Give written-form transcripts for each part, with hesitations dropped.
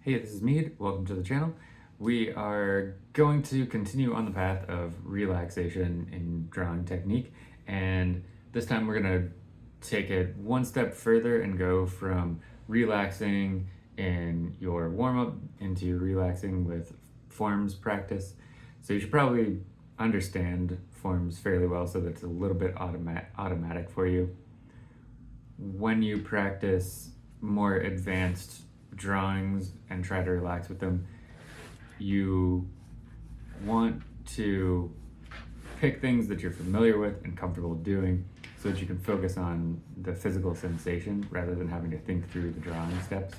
Hey, this is Mead. Welcome to the channel. We are going to continue on the path of relaxation in drawing technique, and this time we're going to take it one step further and go from relaxing in your warm-up into relaxing with forms practice. So you should probably understand forms fairly well so that it's a little bit automatic for you. When you practice more advanced drawings and try to relax with them, you want to pick things that you're familiar with and comfortable doing so that you can focus on the physical sensation rather than having to think through the drawing steps.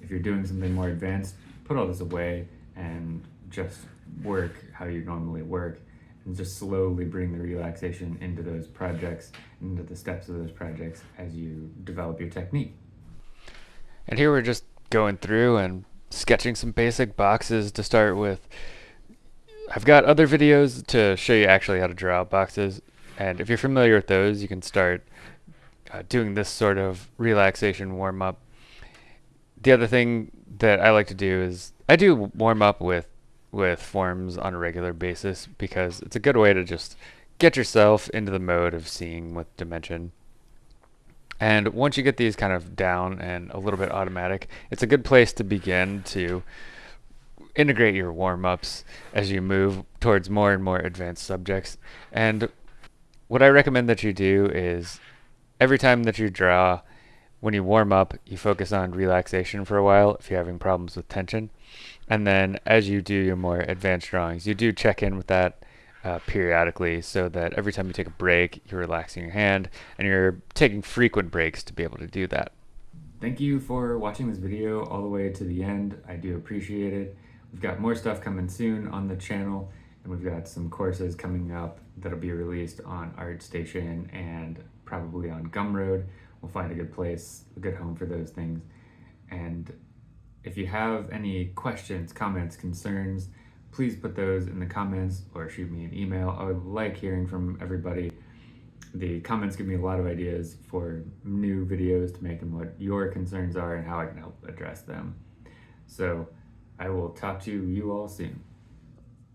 If you're doing something more advanced, put all this away and just work how you normally work, and just slowly bring the relaxation into those projects, into the steps of those projects as you develop your technique. And here we're just going through and sketching some basic boxes to start with. I've got other videos to show you actually how to draw boxes, and if you're familiar with those, you can start doing this sort of relaxation warm-up. The other thing that I like to do is I do warm up with forms on a regular basis because it's a good way to just get yourself into the mode of seeing with dimension. And once you get these kind of down and a little bit automatic, it's a good place to begin to integrate your warm-ups as you move towards more and more advanced subjects. And what I recommend that you do is every time that you draw, when you warm up, you focus on relaxation for a while if you're having problems with tension. And then as you do your more advanced drawings, you do check in with that periodically so that every time you take a break, you're relaxing your hand and you're taking frequent breaks to be able to do that. Thank you for watching this video all the way to the end. I do appreciate it. We've got more stuff coming soon on the channel, and we've got some courses coming up that'll be released on ArtStation and probably on Gumroad. We'll find a good place, a good home for those things. And if you have any questions, comments, concerns, please put those in the comments or shoot me an email. I would like hearing from everybody. The comments give me a lot of ideas for new videos to make and what your concerns are and how I can help address them. So I will talk to you all soon.